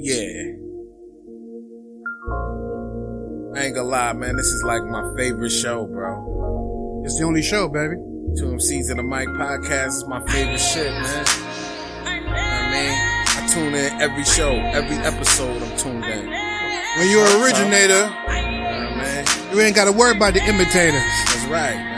yeah. I ain't gonna lie, man. This is like my favorite show, bro. It's the only show, baby. 2 MCs and the Mic podcast is my favorite shit, man. I tune in every show, every episode I'm tuned in. When you're an originator, man, you ain't gotta worry about the imitators. That's right, man.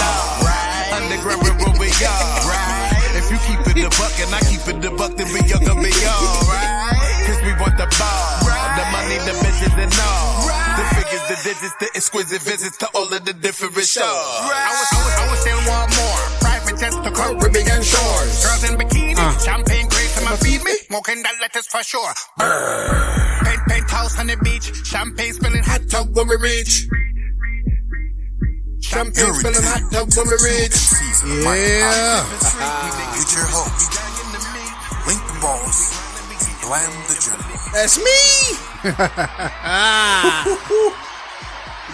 Underground where we are, right? If you keep it the buck and I keep it the buck, then we all gonna be alright. Cause we want the ball, the money, the bitches, and all. The figures, the digits, the exquisite visits to all of the different shows. I was saying one more. Private jets to Caribbean shores. Girls in bikinis, champagne grapes to my feet. Smoking that lettuce for sure. Penthouse on the beach, champagne spilling hot tub when we reach. Champagne spilling hot tub when we reach. Yeah. Get your host. Link the balls. Blam the journey. That's me.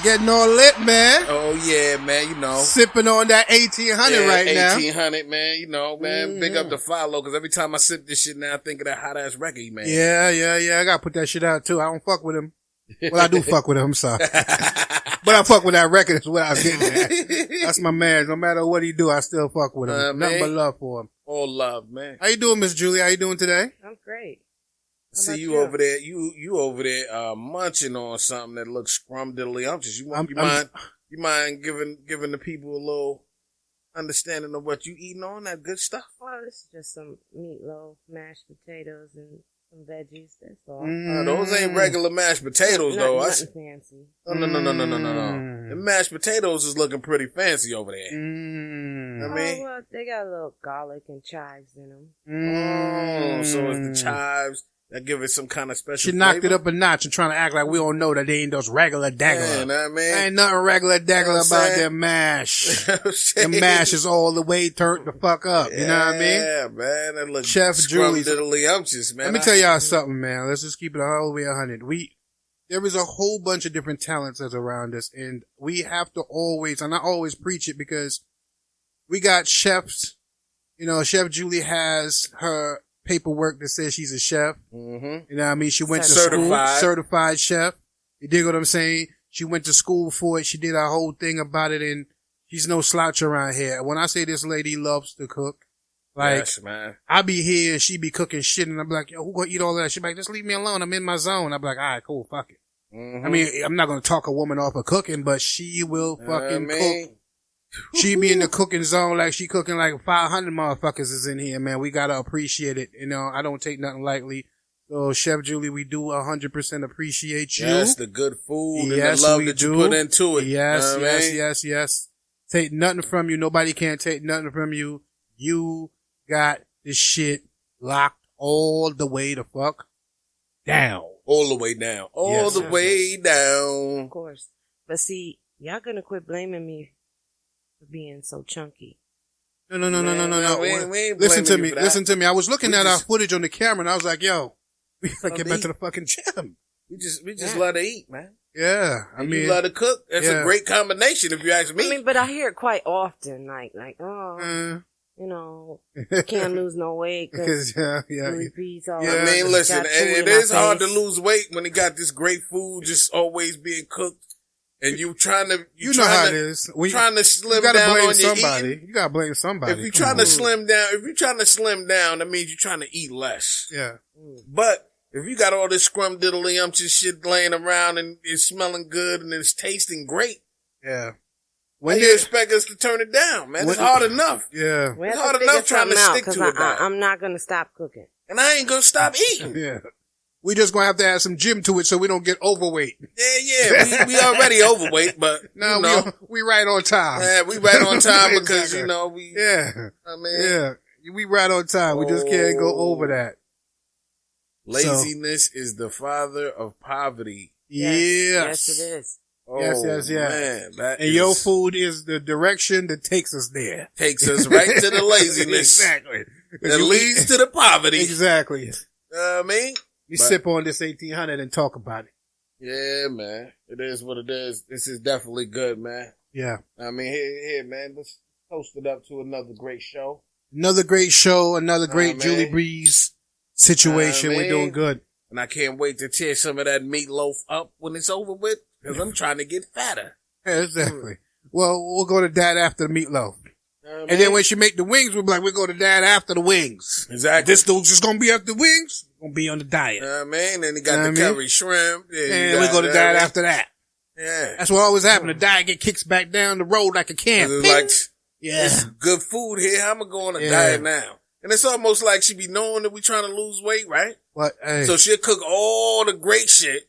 Getting all lit, man. Oh yeah, man. You know, sipping on that 1800 right now. 1800, man. You know, man. Big up to Follow, because every time I sip this shit now, I think of that hot ass record, man. Yeah. I gotta put that shit out too. I don't fuck with him. Well, I do fuck with him. I'm sorry. But I fuck with that record is what I'm getting at. That's my man. No matter what he do, I still fuck with him. Nothing but love for him. All love, man. How you doing, Miss Julie? How you doing today? I'm great. See you over there. You over there munching on something that looks scrumdiddlyumptious. You mind giving the people a little understanding of what you eating on, that good stuff? Well, this is just some meatloaf, mashed potatoes, and some veggies. That's all. Those ain't regular mashed potatoes, though. Nothing fancy. No. The mashed potatoes is looking pretty fancy over there. I mean, well, they got a little garlic and chives in them. Oh, so it's the chives that give it some kind of special She knocked flavor? it up a notch and trying to act like we don't know that they ain't those regular daggler. Yeah, man. Ain't nothing regular daggler about their mash. The mash is all the way turned the fuck up. You know what I mean? Yeah, man. That looks Chef Julie's. scrumdiddlyumptious, man. Let me tell y'all something, man. Let's just keep it all the way 100. There is a whole bunch of different talents that's around us, and we have to always, and I always preach it because we got chefs. You know, Chef Julie has her paperwork that says she's a chef. Mm-hmm. You know what I mean? She went to Certified. school, certified chef. You dig what I'm saying? She went to school for it. She did a whole thing about it, and she's no slouch around here. When I say this lady loves to cook, like, yes, man. I be here and she be cooking shit, and I'm like, yo, who gonna eat all that? She be like, just leave me alone. I'm in my zone. I'm like, all right, cool, fuck it. Mm-hmm. I mean, I'm not gonna talk a woman off of cooking, but she will fucking cook. She be in the cooking zone like she cooking like 500 motherfuckers is in here, man. We gotta appreciate it. You know, I don't take nothing lightly. So, Chef Julie, we do 100% appreciate you. Yes, the good food Yes, and the love we that do. you put into it. Yes, You know what I mean? yes. Take nothing from you. Nobody can take nothing from you. You got this shit locked all the way the fuck down. All the way down. Way down. Of course. But see, y'all gonna quit blaming me for being so chunky. No. We ain't Listen to blaming me. you for that. Listen to me. I was looking We at our just- footage on the camera and I was like, yo, we gotta get back eat. to the fucking gym. We just love to eat, man. Yeah. I And mean, you love to cook. That's a great combination if you ask me. I mean, but I hear it quite often, you know, can't lose no weight because repeats all I mean, listen, and it is hard to lose weight when you got this great food just always being cooked, and you trying to, you know how it is. Trying to slim you gotta down blame on your somebody. eating. You gotta blame somebody. If you're trying to slim down, that means you're trying to eat less. Yeah. But if you got all this scrumdiddlyumptious shit laying around and it's smelling good and it's tasting great, yeah. When do you expect us to turn it down, man? It's hard enough. Yeah. We It's have hard to enough figure trying to something stick out, to it. 'cause I'm not gonna stop cooking. And I ain't gonna stop eating. Yeah. We just gonna have to add some gym to it so we don't get overweight. Yeah. We already overweight, but No, you know, we right on time. yeah, we right on time because Exactly. you know I mean, Yeah. We right on time. We just can't go over that. Laziness is the father of poverty. Yes. Yes, it is. Oh, Yes. man, that And your food is the direction that takes us there. takes us right to the laziness. Exactly. That leads to the poverty. Exactly. I mean, We sip on this 1800 and talk about it. yeah, man, it is what it is. This is definitely good, man. Yeah. I mean, here, man, let's toast it up to another great show. Another great show. Another great Julie Breeze situation. We're doing good. And I can't wait to tear some of that meatloaf up when it's over with, because I'm trying to get fatter. Yeah, exactly. Well, we'll go to that after the meatloaf. And then when she make the wings, we'll be like, we'll go to that after the wings. Exactly. This dude's just gonna be after the wings. Gonna be on the diet. Man, and he got the curry shrimp. And we go to that after that. Yeah. That's what always happens. The diet get kicks back down the road like a can. Like, yeah. It's good food here. I'm gonna go on a diet now. And it's almost like she be knowing that we trying to lose weight, right? What? Hey. So she'll cook all the great shit,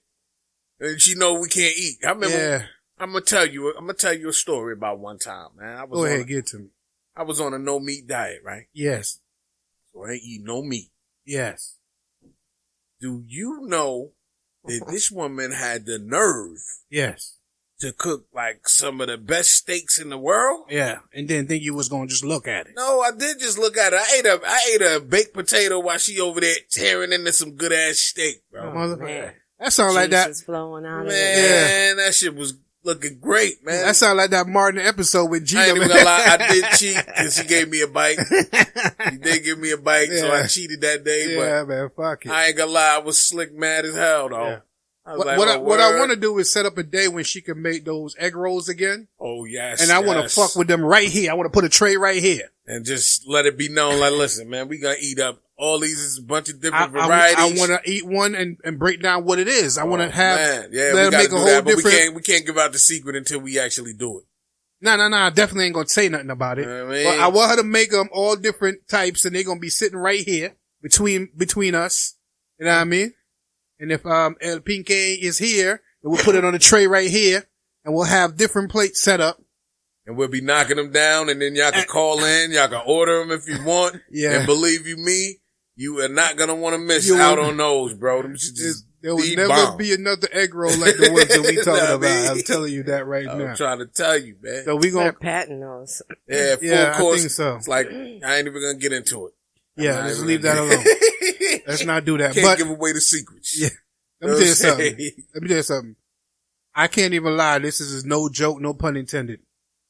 and she know we can't eat. I remember. Yeah. I'm gonna tell you a story about one time, man. Go ahead, get to me. I was on a no meat diet, right? Yes. So I ain't eat no meat. Yes. Do you know that this woman had the nerve? Yes. To cook like some of the best steaks in the world? Yeah. And then think you was gonna just look at it. No, I did just look at it. I ate a baked potato while she over there tearing into some good ass steak, bro. Motherfucker. That sounds like that. Flowing out Man, that shit was looking great, man. That sounds like that Martin episode with Gina. I ain't even gonna lie, I did cheat because she gave me a bite. She did give me a bite, so I cheated that day. Yeah, man, fuck it. I ain't gonna lie, I was slick mad as hell though. Yeah. What I want to do is set up a day when she can make those egg rolls again. Oh yes, and I want to fuck with them right here. I want to put a tray right here and just let it be known. Like, listen, man, we gonna eat up all these. Is a bunch of different varieties. I want to eat one and break down what it is. I want to have. Man. Yeah, we gotta do that, but we can't give out the secret until we actually do it. No, I definitely ain't gonna say nothing about it. But I want her to make them all different types, and they're gonna be sitting right here between us. You know what I mean? And if El Pinque is here, we'll put it on a tray right here, and we'll have different plates set up. And we'll be knocking them down, and then y'all can call in, y'all can order them if you want. Yeah. And believe me, you are not gonna want to miss out on those, bro. Them there will never be another egg roll like the ones that we talking about. I'm telling you that right now. I'm trying to tell you, man. So we gonna patent those. Yeah, full course. I think so. It's like I ain't even gonna get into it. Yeah, let's leave that alone. Let's not do that. Can't give away the secrets. Yeah. Let me tell you something. I can't even lie. This is no joke, no pun intended.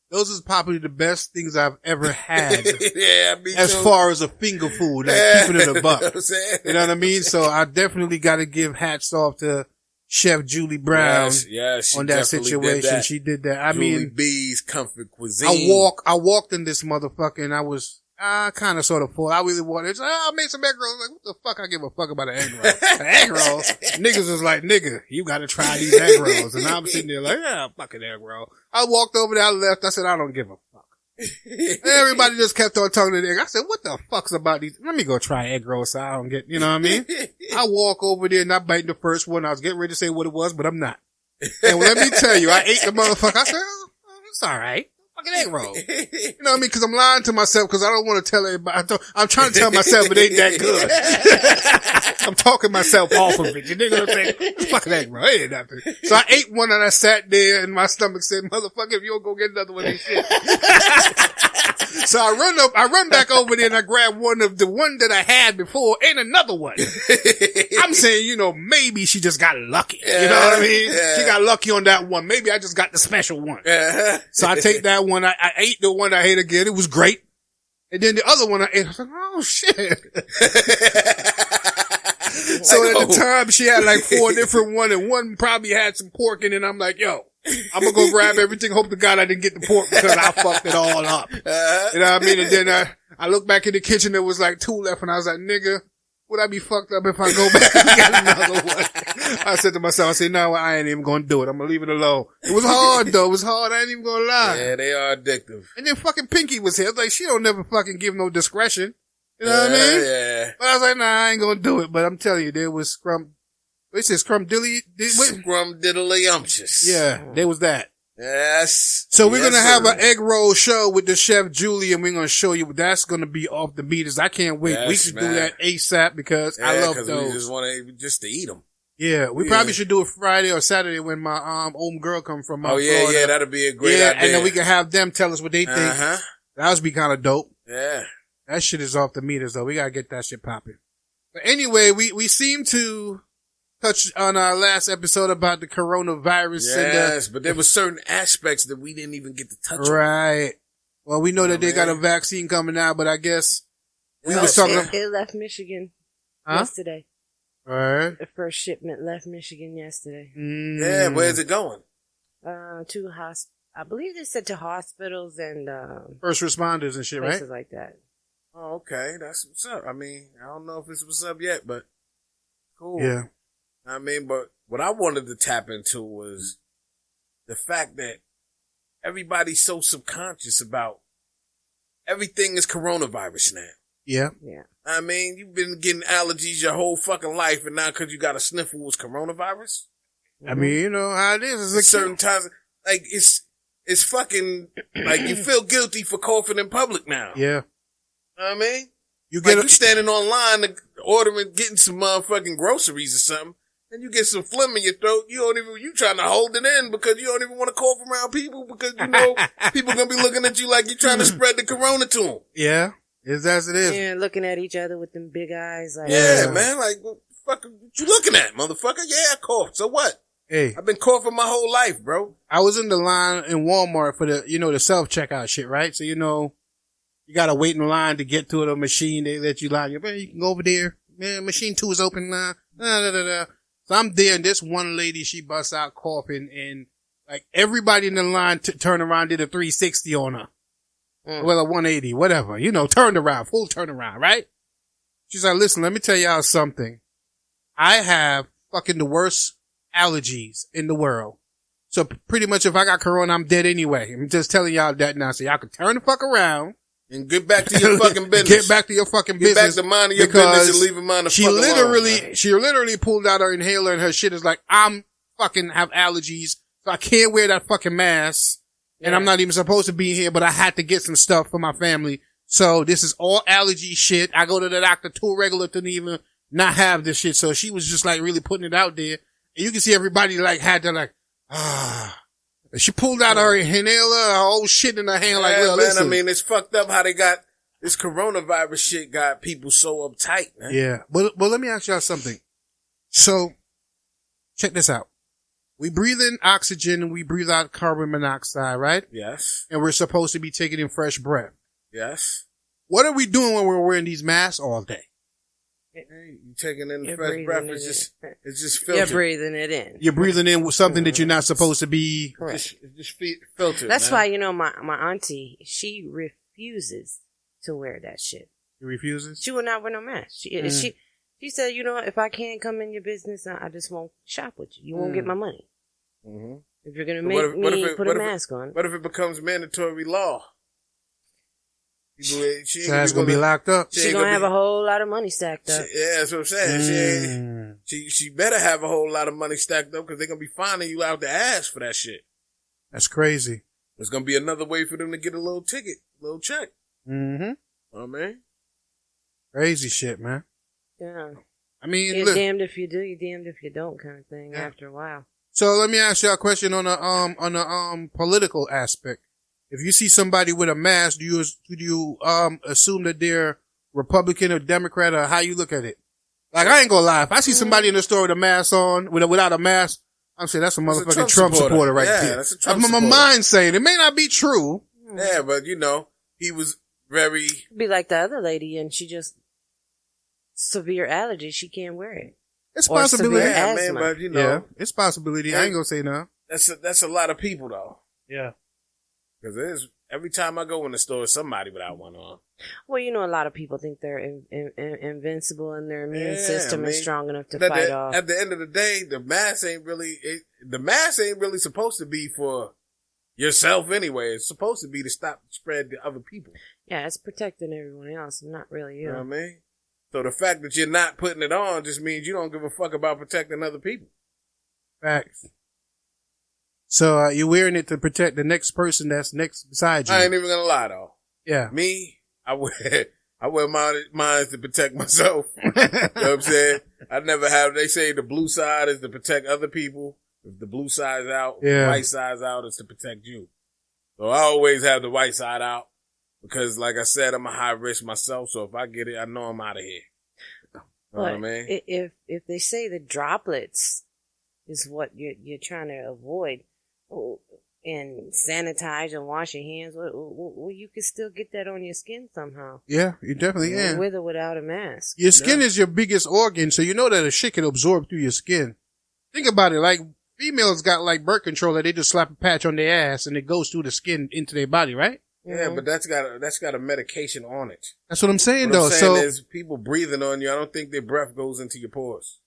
Those is probably the best things I've ever had. Yeah, me as too. far as a finger food, like keeping it a buck. You know what I mean? So I definitely got to give hats off to Chef Julie Brown on that situation. She did that. Julie B's Comfort Cuisine. I walked in this motherfucker and I kind of sort of full. I really wanted, I made some egg rolls. Like, what the fuck I give a fuck about an egg roll? An egg roll? Niggas was like, nigga, you gotta try these egg rolls. And I'm sitting there like, yeah, fucking egg roll. I walked over there, I left, I said, I don't give a fuck. And everybody just kept on talking to the egg. I said, what the fuck's about these? Let me go try egg rolls so I don't get, you know what I mean? I walk over there and I bite the first one. I was getting ready to say what it was, but I'm not. And let me tell you, I ate the motherfucker. I said, oh, it's alright. Fucking egg roll. You know what I mean? Cause I'm lying to myself cause I don't want to tell everybody. I'm trying to tell myself it ain't that good. I'm talking myself off of it. You know what I'm saying? It's fucking egg roll. It ain't nothing. So I ate one and I sat there and my stomach said, motherfucker, if you don't go get another one of these shit. So I run back over there and I grab one of the one that I had before and another one. I'm saying, maybe she just got lucky. You know what I mean? Yeah. She got lucky on that one. Maybe I just got the special one. So I take that one. I ate the one I ate again. It was great. And then the other one I ate. I was like, oh shit. So at the time she had like 4 different ones and one probably had some pork in it. And I'm like, yo, I'm gonna go grab everything. Hope to God I didn't get the pork because I fucked it all up. You know what I mean? And then I looked back in the kitchen. There was like 2 left and I was like, nigga, would I be fucked up if I go back and get another one? I said to myself, no, I ain't even gonna do it. I'm gonna leave it alone. It was hard though. It was hard. I ain't even gonna lie. Yeah, they are addictive. And then fucking Pinky was here. Like, she don't never fucking give no discretion. You know what I mean? Yeah. But I was like, nah, I ain't gonna do it. But I'm telling you, there was it says Scrumdiddlyumptious. Yeah, there was that. Yes. So we're going to have an egg roll show with the Chef Julie and we're going to show you that's going to be off the meters. I can't wait. Yes, we should do that ASAP because I love those. We just want to eat them. Yeah, we probably should do it Friday or Saturday when my old girl come from Florida. Yeah, that'd be a great idea. And then we can have them tell us what they think. That would be kind of dope. Yeah. That shit is off the meters though. We got to get that shit popping. But anyway, we seem to touch on our last episode about the coronavirus. Yes, but there were certain aspects that we didn't even get to touch on. Right. Well, we know that they got a vaccine coming out, but I guess we was talking. It left Michigan yesterday. All right. The first shipment left Michigan yesterday. Yeah, where's it going? To I believe they said to hospitals and first responders and shit, places right? like that. Oh, okay, that's what's up. I mean, I don't know if it's what's up yet, but cool. Yeah. I mean, but what I wanted to tap into was the fact that everybody's so subconscious about everything is coronavirus now. Yeah. Yeah. I mean, you've been getting allergies your whole fucking life, and now because you got a sniffle was coronavirus? I mean, you know how it is. It's certain times, like, it's fucking, like, you feel guilty for coughing in public now. Yeah. You know what I mean? You get like, you standing online ordering, getting some motherfucking groceries or something, and you get some phlegm in your throat, you trying to hold it in because you don't even want to cough around people because you know people gonna be looking at you like you're trying to spread the corona to them. Yeah. It's as it is. Yeah, looking at each other with them big eyes. Like, Yeah, man. Like, what the fuck what you looking at, motherfucker? Yeah, I coughed. So what? Hey, I've been coughing my whole life, bro. I was in the line in Walmart for the self-checkout shit, right? So, you gotta wait in line to get to the machine. They let you line. You can go over there. Man, machine 2 is open now. So I'm there, and this one lady, she busts out coughing, and like everybody in the line turned around, did a 360 on her. Well, a 180, whatever, turned around, full turnaround, right? She's like, listen, let me tell y'all something. I have fucking the worst allergies in the world. So pretty much if I got corona, I'm dead anyway. I'm just telling y'all that now. So y'all can turn the fuck around. And get back to your fucking business. Get back to your fucking business. Get back to minding your business and leaving mine the fuck alone. She literally pulled out her inhaler and her shit is like, I'm fucking have allergies. So I can't wear that fucking mask. And I'm not even supposed to be here, but I had to get some stuff for my family. So this is all allergy shit. I go to the doctor too regular to even not have this shit. So she was just like really putting it out there. And you can see everybody like had to like, She pulled out her inhaler, her whole shit in her hand like, man, listen. I mean, it's fucked up how they got this coronavirus shit got people so uptight, man. Yeah. But let me ask y'all something. So check this out. We breathe in oxygen and we breathe out carbon monoxide, right? Yes. And we're supposed to be taking in fresh breath. Yes. What are we doing when we're wearing these masks all day? Hey, you taking in the fresh breath, it's just filtered. You're breathing it in. You're breathing in with something that you're not supposed to be. Correct. It's just filtered. That's man. why, my auntie, she refuses to wear that shit. She refuses? She will not wear no mask. She said, if I can't come in your business, I just won't shop with you. You won't get my money. Mm-hmm. If you're going to make me put a mask on. What if it becomes mandatory law? She's going to be locked up. She's going to have a whole lot of money stacked up. Yeah, that's what I'm saying. She better have a whole lot of money stacked up because they're going to be finding you out the ass for that shit. That's crazy. It's going to be another way for them to get a little ticket, a little check. Mm-hmm. Oh, man. Crazy shit, man. Yeah. I mean, you're damned if you do, you're damned if you don't kind of thing after a while. So let me ask you a question on a political aspect. If you see somebody with a mask, do you assume that they're Republican or Democrat, or how you look at it? Like, I ain't gonna lie. If I see somebody in the store with a mask on, without a mask, I'm saying that's a motherfucking Trump supporter right there. That's a Trump supporter. My mind saying it may not be true. Yeah, but he was very. Be like the other lady, and she just severe allergy. She can't wear it. It's possibility. Yeah, man, but it's possibility. I ain't gonna say no. That's a lot of people though. Yeah. Because every time I go in the store, somebody without one on. Well, a lot of people think they're invincible and their immune system is strong enough to fight off. At the end of the day, the mask ain't really supposed to be for yourself anyway. It's supposed to be to stop the spread to other people. Yeah, it's protecting everyone else, not really you. You know what I mean? So the fact that you're not putting it on just means you don't give a fuck about protecting other people. Facts. So you're wearing it to protect the next person that's next beside you. I ain't even gonna lie though. Yeah. Me, I wear mine to protect myself. You know what I'm saying? I never have. They say the blue side is to protect other people. If the blue side's out, the white side's out, it's to protect you. So I always have the white side out because, like I said, I'm a high risk myself. So if I get it, I know I'm out of here. You know what I mean? If they say the droplets is what you're trying to avoid, and sanitize and wash your hands. Well, you can still get that on your skin somehow. Yeah, you definitely can. With or without a mask. Your skin is your biggest organ, so you know that a shit can absorb through your skin. Think about it, like females got like birth control that they just slap a patch on their ass and it goes through the skin into their body, right? Yeah, but that's got a medication on it. That's what I'm saying, What though. I'm saying So is people breathing on you. I don't think their breath goes into your pores.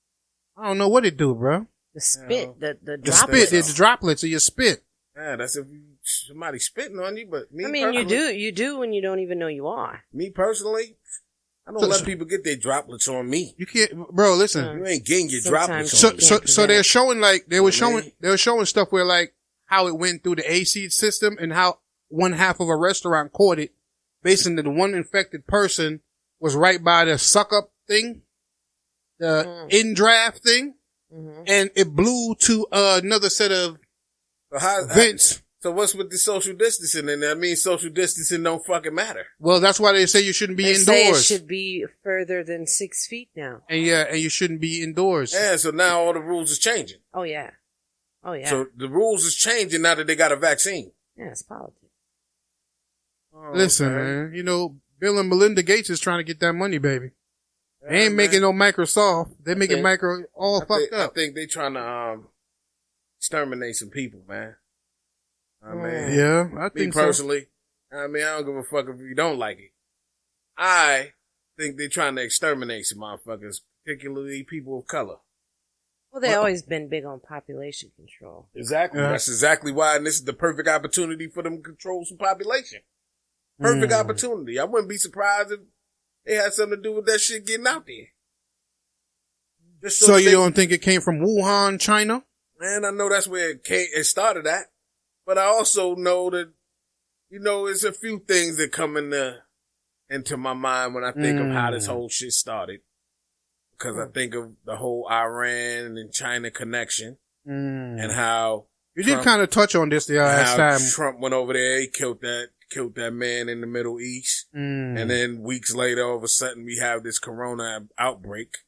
I don't know what it do, bro. The spit, the The droplets. spit, the droplets of your spit. Yeah, that's if somebody spitting on you. But me, I mean, you do when you don't even know you are. Me personally, I don't let people get their droplets on me. You can't, bro. Listen, You ain't getting your Sometimes droplets so on me. so they're showing like they were Mhm. showing stuff where like how it went through the AC system and how one half of a restaurant caught it, based on that the one infected person was right by the suck up thing, the in draft thing, and it blew to another set of vents. So what's with the social distancing? And that means social distancing don't fucking matter. Well, that's why they say you shouldn't be They say it indoors. should be further than 6 feet now. And you shouldn't be indoors. Yeah, so now all the rules is changing. Oh yeah. So the rules is changing now that they got a vaccine. Yeah, it's politics. Oh, Listen, okay. man, you know, Bill and Melinda Gates is trying to get that money, baby. They ain't Yeah, making man. no Microsoft. They making think- micro all fucked I up. think they trying to exterminate some people, man. I mean, Yeah, I me think so. personally, I mean, I don't give a fuck if you don't like it. I think they're trying to exterminate some motherfuckers, particularly people of color. Well, they always been big on population control. Exactly. Yeah. That's exactly why, and this is the perfect opportunity for them to control some population. Perfect opportunity. I wouldn't be surprised if they had something to do with that shit getting out there. Just So you they- don't think it came from Wuhan, China? Man, I know that's where it started at. But I also know that, you know, it's a few things that come into my mind when I think of how this whole shit started. Because I think of the whole Iran and China connection and how You did kind of touch on this the last how time. Trump went over there, he killed that man in the Middle East. And then weeks later, all of a sudden, we have this corona outbreak.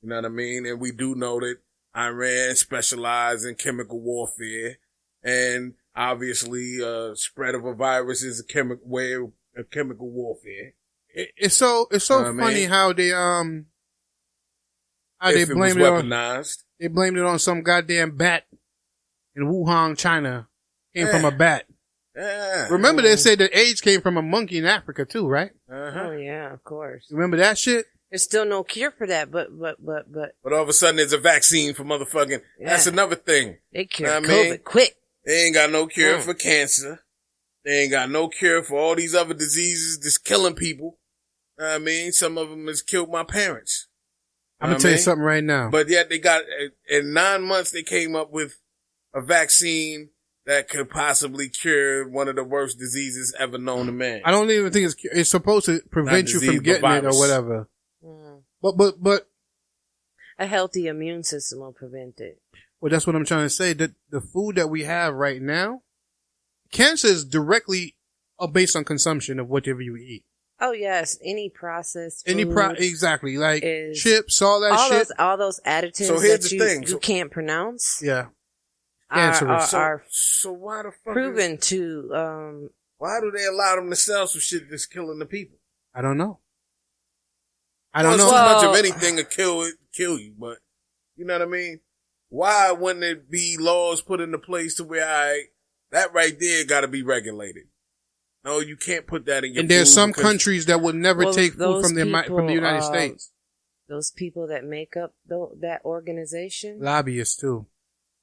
You know what I mean? And we do know that Iran specializes in chemical warfare. And obviously, spread of a virus is a way of chemical warfare. It's so funny how they If it was blamed it on weaponized. they blamed it on some goddamn bat in Wuhan, China. Came from a bat. Yeah. Remember they said that AIDS came from a monkey in Africa too, right? Uh-huh. Oh yeah, of course. Remember that shit? There's still no cure for that, but But all of a sudden, there's a vaccine for motherfucking. Yeah. That's another thing. they cure Know what I COVID mean? quick. They ain't got no cure for cancer. They ain't got no cure for all these other diseases that's killing people. Know what I mean, some of them has killed my parents. I'm Know gonna what tell I you mean? something right now. But yet they got, in 9 months, they came up with a vaccine that could possibly cure one of the worst diseases ever known to man. I don't even think it's supposed to prevent Not you disease, from getting but it or virus. whatever. Mm. But A healthy immune system will prevent it. well, that's what I'm trying to say. That the food that we have right now, cancer is directly based on consumption of whatever you eat. Oh yes, any processed food, Exactly, like is- chips, all that shit. all those additives So here's that the you, thing. you So- can't pronounce Yeah, are, cancerous. are So why the fuck proven to why do they allow them to sell some shit that's killing the people? I don't know. I don't Too know. much Well- of anything to kill you, but you know what I mean? Why wouldn't it be laws put into place to where that right there got to be regulated? No, you can't put that in your And there's food some because- countries that would never Well, take food those from the United people, States. those people that make up that organization Lobbyists too.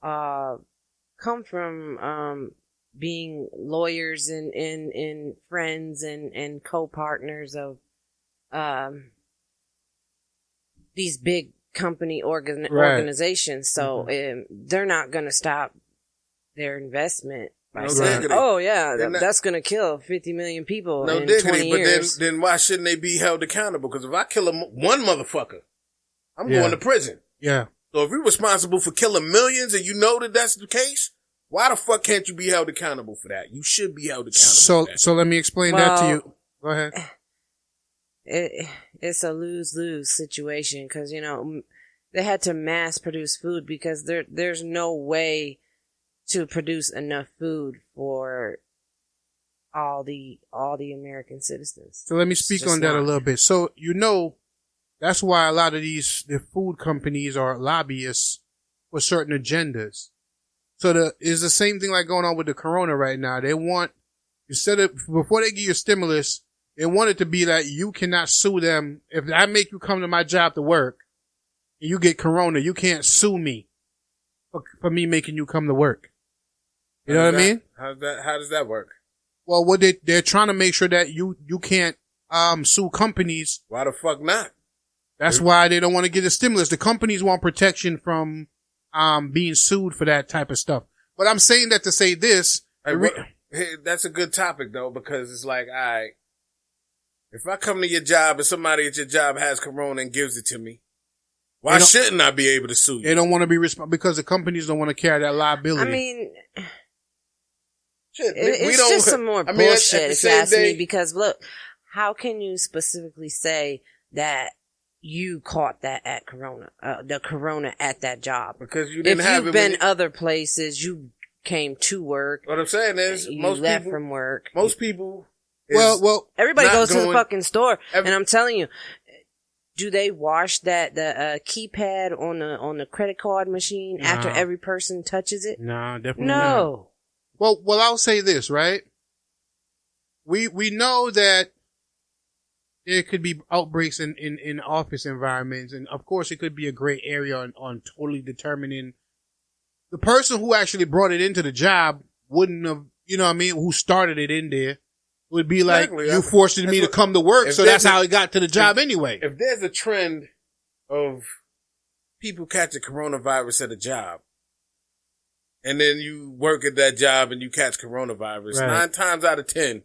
come from being lawyers and friends and co-partners of these big company organizations. So they're not going to stop their investment by No saying, diggity. "Oh yeah, They're not- that's going to kill 50 million people No in 20 diggity, but years." then why shouldn't they be held accountable? Because if I kill one motherfucker, I'm Yeah. going to prison. Yeah. So if you're responsible for killing millions and you know that that's the case, why the fuck can't you be held accountable for that? You should be held accountable for that. So let me explain that to Well- you. Go ahead. It's a lose-lose situation because, they had to mass produce food because there's no way to produce enough food for all the American citizens. So let me speak on that a little bit. So, that's why a lot of the food companies are lobbyists for certain agendas. So it's the same thing like going on with the corona right now. They want, before they give you stimulus, they want it to be that you cannot sue them. If I make you come to my job to work and you get corona, you can't sue me for me making you come to work. You know what I mean? How does that work? Well, they're trying to make sure that you can't, sue companies. Why the fuck not? That's why they don't want to get a stimulus. The companies want protection from, being sued for that type of stuff. But I'm saying that to say this. Hey, that's a good topic though, because it's like, all right, if I come to your job and somebody at your job has corona and gives it to me, why shouldn't I be able to sue you? They don't want to be responsible because the companies don't want to carry that liability. I mean, shit, it's just some more bullshit if you ask me, because look, how can you specifically say that you caught that at the corona at that job? Because you didn't have it. If you've been other places, you came to work. What I'm saying is, you most left people, from work. Most people. Well, everybody goes to the fucking store, and I'm telling you, do they wash the keypad on the credit card machine after every person touches it? No, definitely no. Not. Well, I'll say this, right? We know that there could be outbreaks in office environments, and of course it could be a gray area on totally determining the person who actually brought it into the job wouldn't have, you know what I mean, who started it in there. Would be like, you forced me to come to work, so that's how it got to the job anyway. If there's a trend of people catching coronavirus at a job, and then you work at that job and you catch coronavirus, 9 times out of 10,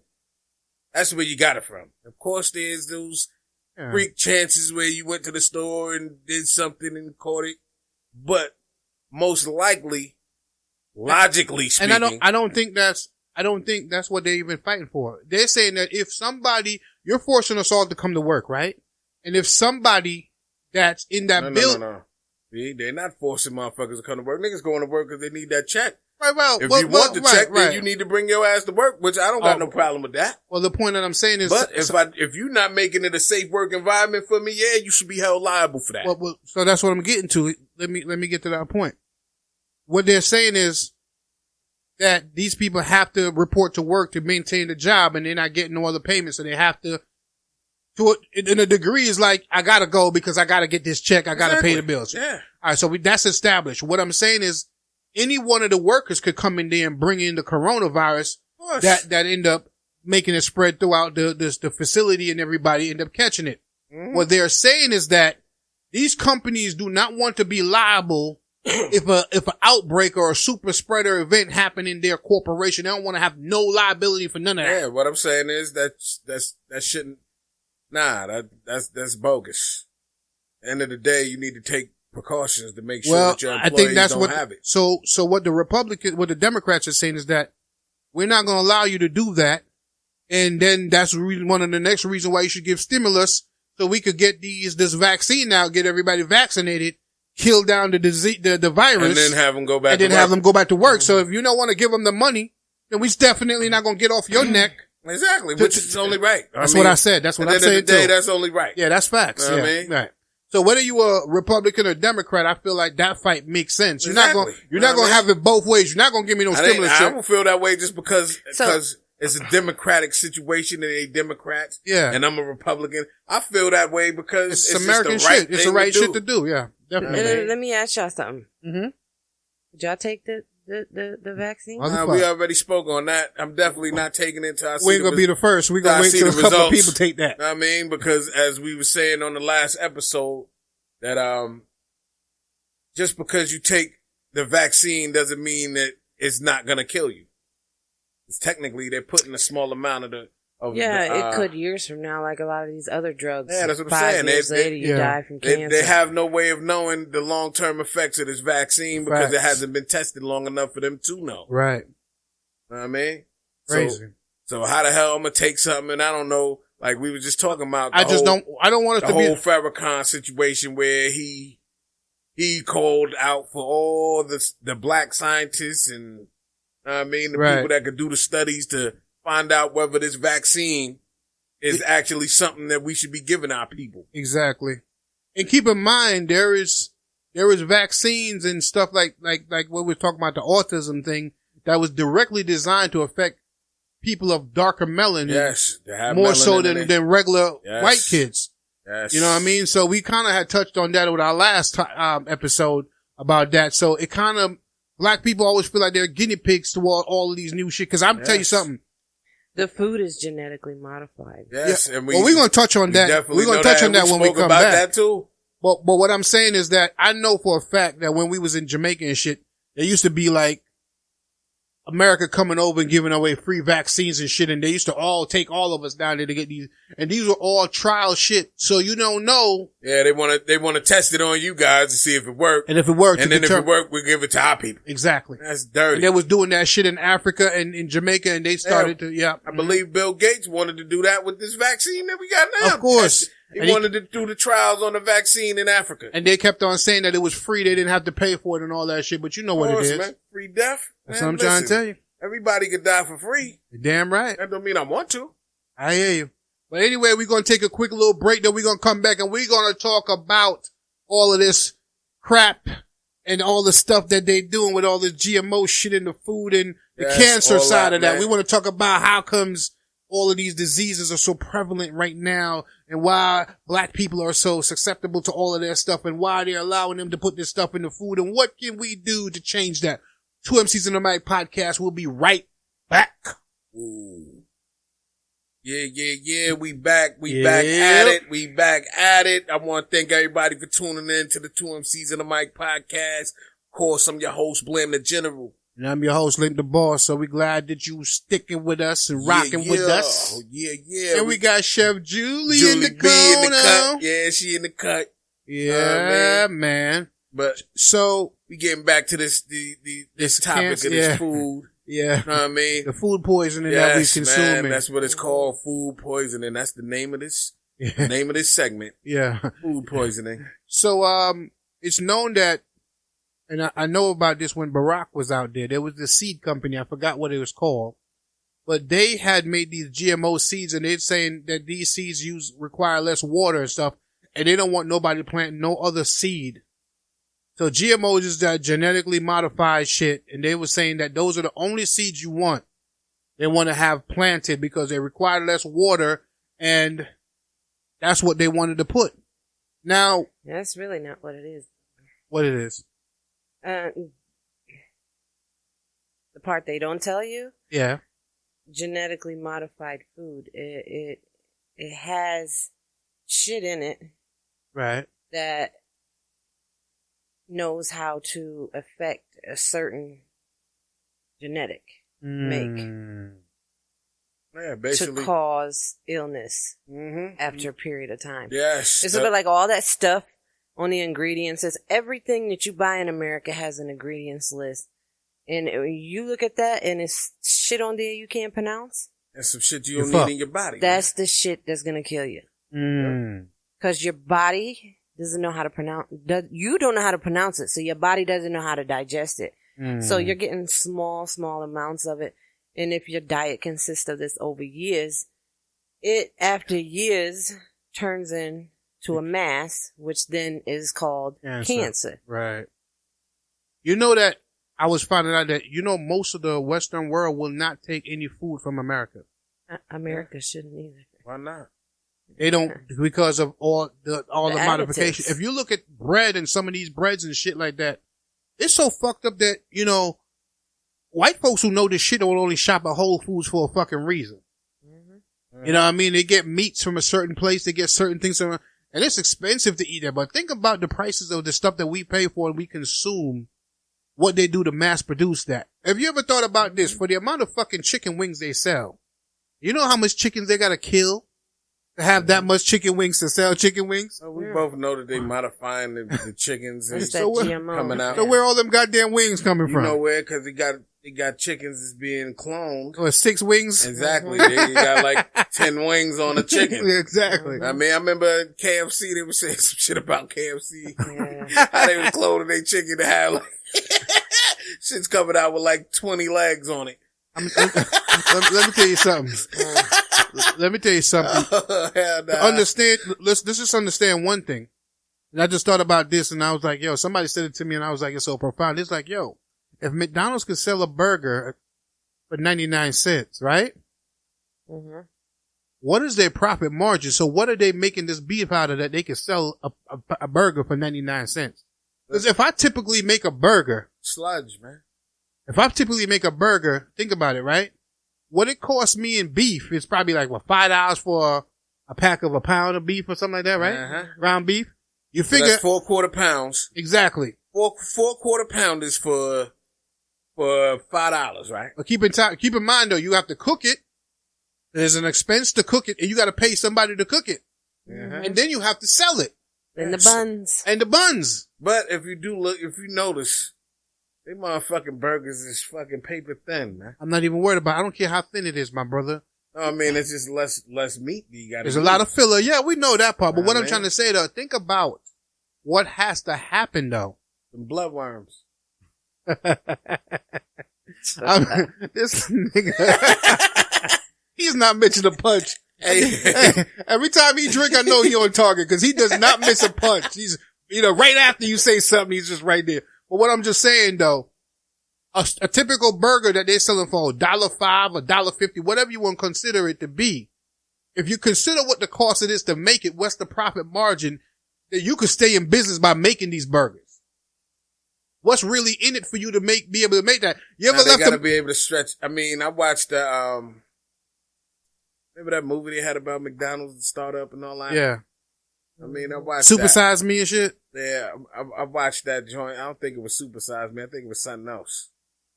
that's where you got it from. Of course, there's those freak chances where you went to the store and did something and caught it, but most likely, logically speaking, and I don't think that's what they're even fighting for. They're saying that if somebody, you're forcing us all to come to work, right? And if somebody that's in that building. No. They're not forcing motherfuckers to come to work. Niggas going to work because they need that check. Right, well. If you want the check, then you need to bring your ass to work, which I don't got no problem with that. Well, the point that I'm saying is. But if you're not making it a safe work environment for me, yeah, you should be held liable for that. Well, so that's what I'm getting to. Let me get to that point. What they're saying is that these people have to report to work to maintain the job, and they're not getting no other payments, so they have to in a degree is like, I gotta go because I gotta get this check, I gotta pay the bills. Yeah. Alright, so that's established. What I'm saying is, any one of the workers could come in there and bring in the coronavirus that end up making it spread throughout the facility, and everybody end up catching it. Mm. What they're saying is that these companies do not want to be liable if an outbreak or a super spreader event happen in their corporation. They don't want to have no liability for none of that. Yeah, what I'm saying is that shouldn't. Nah, that's bogus. End of the day, you need to take precautions to make sure that your employees don't have it. So what the Democrats are saying is that we're not going to allow you to do that, and then that's one of the next reason why you should give stimulus so we could get this vaccine out, get everybody vaccinated, kill down the disease, the virus, and then have them go back. Have them go back to work. So if you don't want to give them the money, then we definitely not going to get off your neck. Exactly, which is only right. That's what I said. That's what I'm saying too. That's only right. Yeah, that's facts. You know what I mean? Right. So whether you a Republican or Democrat, I feel like that fight makes sense. You're not going to have it both ways. You're not going to give me no stimulus check. I don't feel that way just because it's a democratic situation and they Democrats. Yeah. And I'm a Republican. I feel that way because it's American just the right shit. It's the right shit to do. Yeah, definitely. Let me ask y'all something. Mm-hmm. Did y'all take the vaccine? We already spoke on that. I'm definitely not taking it until I see we ain't going to be the first. We're going to wait till a couple of people take that. I mean, because as we were saying on the last episode, that just because you take the vaccine doesn't mean that it's not going to kill you. It's technically they're putting a small amount of it could years from now, like a lot of these other drugs. Yeah, that's what I'm 5 saying. Years later, you die from cancer. They have no way of knowing the long-term effects of this vaccine because it hasn't been tested long enough for them to know. Right. Know what I mean? Crazy. So how the hell I'm gonna take something and I don't know? Like we were just talking about. I don't want it to be the whole Farrakhan situation where he he called out for all the black scientists and, the people that could do the studies to find out whether this vaccine is actually something that we should be giving our people. Exactly. And keep in mind, there is vaccines and stuff like what we're talking about, the autism thing, that was directly designed to affect people of darker melanin. Yes. More so than regular white kids. Yes. You know what I mean? So we kind of had touched on that with our last episode about that. So it kind of, black people always feel like they're guinea pigs toward all of these new shit. Cause I'm tell you something. The food is genetically modified. Yes. Yeah. And we're going to touch on that. We're going to touch on that when we come back. That too. But what I'm saying is that I know for a fact that when we was in Jamaica and shit, there used to be like America coming over and giving away free vaccines and shit, and they used to all take all of us down there to get these, and these were all trial shit. So you don't know. Yeah, they want to test it on you guys to see if it worked. And if it worked, and then if it worked, we give it to our people. Exactly. That's dirty. And they was doing that shit in Africa and in Jamaica, and they started I believe Bill Gates wanted to do that with this vaccine that we got now. Of course. He wanted to do the trials on the vaccine in Africa. And they kept on saying that it was free. They didn't have to pay for it and all that shit. But you know what it is. Man. Free death. That's what I'm trying to tell you. Everybody could die for free. You're damn right. That don't mean I want to. I hear you. But anyway, we're going to take a quick little break. Then we're going to come back and we're going to talk about all of this crap and all the stuff that they doing with all this GMO shit in the food and the cancer side of that. We want to talk about how comes all of these diseases are so prevalent right now and why black people are so susceptible to all of that stuff and why they're allowing them to put this stuff in the food and what can we do to change that. 2 MCs in the Mic podcast. We'll be right back. Ooh. Yeah. We back. We back at it. We back at it. I want to thank everybody for tuning in to the 2 MCs in the Mic podcast. Of course, I'm your host, Blam the General. And I'm your host, Link the Boss. So we're glad that you sticking with us and rocking with us. Oh, yeah. And we got Chef Julie in the corner. Yeah, she in the cut. Yeah, man. But so we getting back to this topic of this food. Yeah. You know what I mean? The food poisoning that we consuming. Man, that's what it's called, food poisoning. That's the name of this segment. Yeah. Food poisoning. So it's known that, and I know about this when Barack was out there was the seed company, I forgot what it was called, but they had made these GMO seeds and they're saying that these seeds require less water and stuff, and they don't want nobody planting no other seed. So GMOs is that genetically modified shit, and they were saying that those are the only seeds you want. They want to have planted because they require less water, and that's what they wanted to put. Now, that's really not what it is. What it is? The part they don't tell you? Yeah. Genetically modified food. It has shit in it. Right. That knows how to affect a certain genetic make. Yeah, basically. To cause illness after a period of time. Yes. It's a bit like all that stuff on the ingredients. Says everything that you buy in America has an ingredients list. And you look at that and it's shit on there you can't pronounce. That's some shit you don't need in your body. That's the shit that's going to kill you. Because your body doesn't know how to pronounce, you don't know how to pronounce it. So your body doesn't know how to digest it. So you're getting small amounts of it. And if your diet consists of this over years, it after years turns into a mass, which then is called cancer. Right. You know that I was finding out that, most of the Western world will not take any food from America. America shouldn't either. Why not? They don't, because of all the modification. If you look at bread and some of these breads and shit like that, it's so fucked up that, white folks who know this shit will only shop at Whole Foods for a fucking reason. You know what I mean? They get meats from a certain place, they get certain things from, and it's expensive to eat that. But think about the prices of the stuff that we pay for and we consume, what they do to mass produce that. Have you ever thought about this? For the amount of fucking chicken wings they sell, you know how much chickens they gotta kill to have that much chicken wings to sell chicken wings? We both know that they modifying the chickens and coming out. So where all them goddamn wings coming from? You know where? Cause they got chickens that's being cloned. Or 6 wings? Exactly. They got like 10 wings on a chicken. Exactly. I mean, I remember KFC, they were saying some shit about KFC. Yeah. How they was cloning their chicken to have like shit's coming out with like 20 legs on it. Let me tell you something. Let me tell you something. Hell nah. Understand, let's just understand one thing. And I just thought about this and I was like, yo, somebody said it to me and I was like, it's so profound. It's like, yo, if McDonald's could sell a burger for 99 cents, right? Mm-hmm. What is their profit margin? So what are they making this beef out of that they can sell a burger for 99 cents? Because if I typically make a burger, Sludge, man. if I typically make a burger, think about it, right? What it costs me in beef is probably like, what, $5 for a pack of a pound of beef or something like that, right? Uh-huh. Ground beef. You So figure, that's 4 quarter pounds. exactly. 4 quarter pounders for $5, right? But keep in mind though, you have to cook it. There's an expense to cook it and you got to pay somebody to cook it. Uh-huh. And then you have to sell it. And the buns. And the buns. But if you notice, they motherfucking burgers is fucking paper thin, man. I'm not even worried about it. I don't care how thin it is, my brother. No, I mean, it's just less meat that you got. There's a lot of filler. Yeah, we know that part. But what I'm man. trying to say though, think about what has to happen though. Some bloodworms. This nigga, he's not missing a punch. Hey, Every time he drink, I know he on target because he does not miss a punch. He's, right after you say something, he's just right there. But what I'm just saying though, a typical burger that they're selling for $1.05, $1.50, whatever you want to consider it to be. If you consider what the cost it is to make it, what's the profit margin that you could stay in business by making these burgers? What's really in it for you to be able to make that? You ever now they left gotta a, be able to stretch. I mean, I watched the remember that movie they had about McDonald's, the startup and all that? yeah, I mean, I watched Super that. Size Me and shit? Yeah, I watched that joint. I don't think it was Super Size Me. I think it was something else.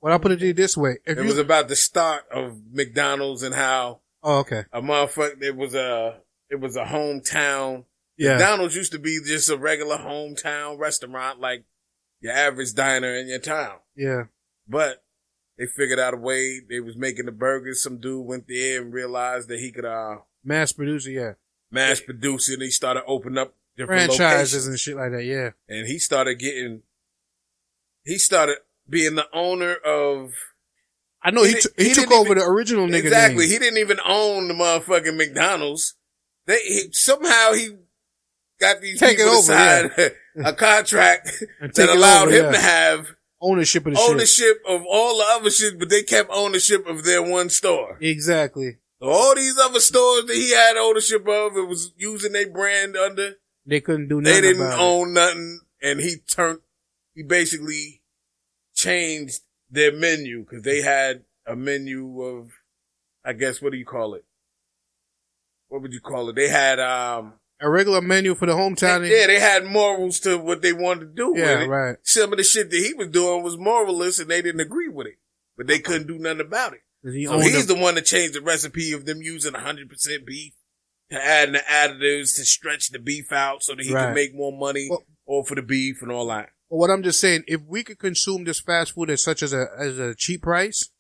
Well, I'll put it to you this way. It was about the start of McDonald's and how oh, okay. a motherfucker, it was a hometown. Yeah. McDonald's used to be just a regular hometown restaurant, like your average diner in your town. Yeah. But they figured out a way. They was making the burgers. Some dude went there and realized that he could, Mass producer, yeah. mass produce it. And he started opening up different Franchises locations. and shit like that, yeah. And he started being the owner of, I know he took didn't over even- the original nigga exactly. name. He didn't even own the motherfucking McDonald's. Somehow he got these Take it people over, to sign a contract And take that it allowed over, him yeah. to have Ownership of the shit. ownership of all the other shit, but they kept ownership of their one store. Exactly. So all these other stores that he had ownership of, it was using their brand under. They couldn't do They nothing didn't about own nothing, and he basically changed their menu because they had a menu of, I guess, what do you call it? What would you call it? They had, it. A regular menu for the hometown. yeah, they had morals to what they wanted to do Yeah, with it. right. Some of the shit that he was doing was moralist and they didn't agree with it, but they couldn't do nothing about it. He So owned he's them. the one that changed the recipe of them using 100% beef to add the additives to stretch the beef out so that he Right. can make more money off of the beef and all that. But what I'm just saying, if we could consume this fast food at such as a cheap price,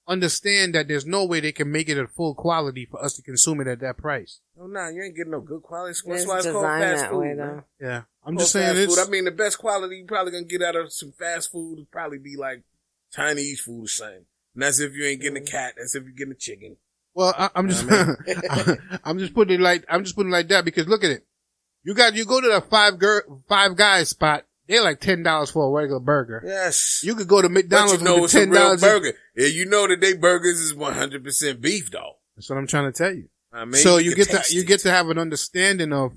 understand that there's no way they can make it at full quality for us to consume it at that price. No, you ain't getting no good quality. That's It's why it's called designed fast that food, way, man. though. Yeah. I'm Called just saying fast it's, food. I mean, the best quality you probably gonna get out of some fast food would probably be like Chinese food or something. And that's if you ain't getting a cat. That's if you're getting a chicken. well, I'm just, I'm just putting it like that because look at it. You go to the Five Guys spot. They're like $10 for a regular burger. Yes. You could go to But McDonald's you know with it's the a real $10. burger. Yeah, you know that they burgers is 100% beef though. That's what I'm trying to tell you. I mean, So you can get taste you it. get to have an understanding of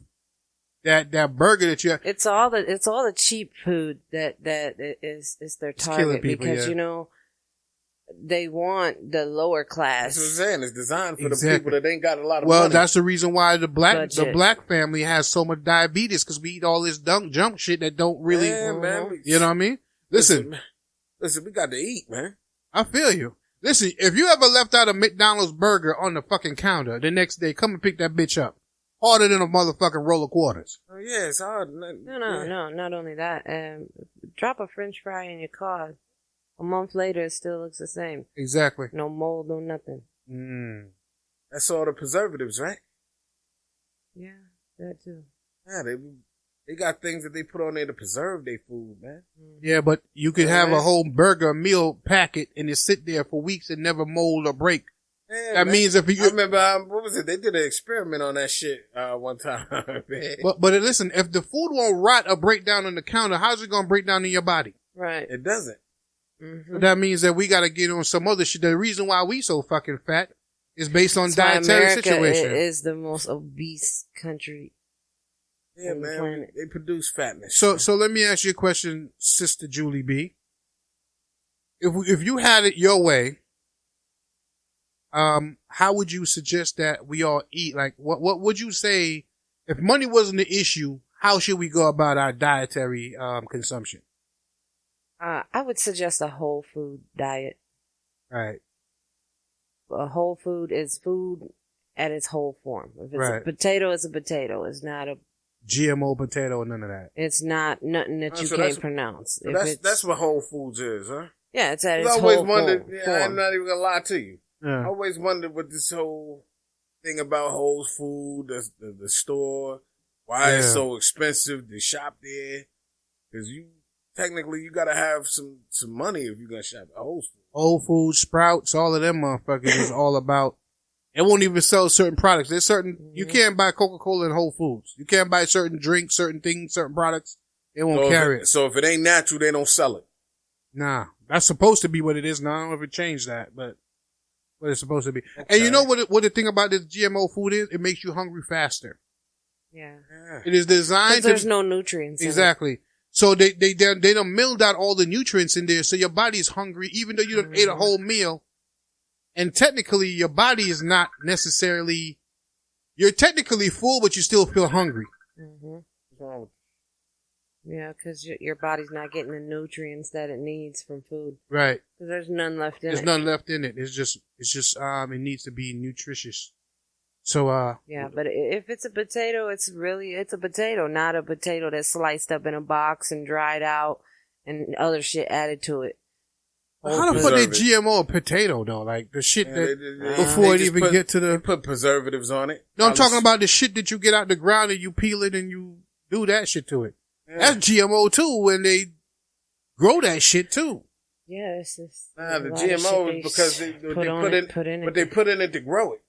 that burger that you. It's all the cheap food that is their killing target people, because yeah. They want the lower class. That's what I'm saying. It's designed for Exactly. the people that ain't got a lot of Well, money. that's the reason why the Budget. black family has so much diabetes because we eat all this junk shit that don't really. Yeah, man. You know what I mean? Listen, Listen, we got to eat, man. I feel you. Listen, if you ever left out a McDonald's burger on the fucking counter the next day, come and pick that bitch up. Harder than a motherfucking roll of quarters. Oh yeah, it's hard. No. Not only that. Drop a French fry in your car. A month later, it still looks the same. Exactly. No mold, no nothing. That's all the preservatives, right? Yeah, that too. Yeah, They got things that they put on there to preserve their food, man. Yeah, but you could have a whole burger meal packet and it sit there for weeks and never mold or break. Yeah, that man. means if you, I remember, what was it? They did an experiment on that shit, one time, man. but listen, if the food won't rot or break down on the counter, how's it going to break down in your body? Right. It doesn't. Mm-hmm. So that means that we got to get on some other shit. The reason why we so fucking fat is based on That's why dietary America situation. is the most obese country. Yeah, on the man. planet. They produce fatness. So let me ask you a question, Sister Julie B. If you had it your way, how would you suggest that we all eat? Like, what would you say if money wasn't the issue? How should we go about our dietary consumption? I would suggest a whole food diet. Right. A whole food is food at its whole form. If it's Right. a potato, it's a potato. It's not a. GMO potato, none of that. It's not nothing that you can't pronounce. If That's what Whole Foods is, huh? Yeah, it's at I its always whole wondered. form. Yeah, I'm not even gonna lie to you. I Yeah. always wondered what this whole thing about Whole Food, the store, why it's Yeah. so expensive to shop there. Because you gotta have some money if you're gonna shop at Whole Foods. Whole Foods, Sprouts, all of them motherfuckers is all about. It won't even sell certain products. There's certain you can't buy Coca-Cola in Whole Foods. You can't buy certain drinks, certain things, certain products. They won't carry it. So if it ain't natural, they don't sell it. Nah, that's supposed to be what it is now. I don't know if it changed that, but what it's supposed to be. Okay. And you know what the thing about this GMO food is? It makes you hungry faster. Yeah. Yeah. It is designed to There's no nutrients. in it. exactly. So they done milled out all the nutrients in there, so your body's hungry, even though you done ate a whole meal. And technically, your body is not necessarily. You're technically full, but you still feel hungry. Mhm. Yeah, because your body's not getting the nutrients that it needs from food. Right. Because there's none left in There's it. none left in it. It's just it needs to be nutritious. So Yeah, but if it's a potato, it's a potato, not a potato that's sliced up in a box and dried out and other shit added to it. how the fuck they preserve GMO a potato though? Like the shit Yeah, that before it just even get to they the. put preservatives on it. No, I'm talking about the shit that you get out the ground and you peel it and you do that shit to it. Yeah. That's GMO too when they grow that shit too. Yeah, it's just Nah, the a lot of shit GMO they is because they put in it. they put in it to grow it.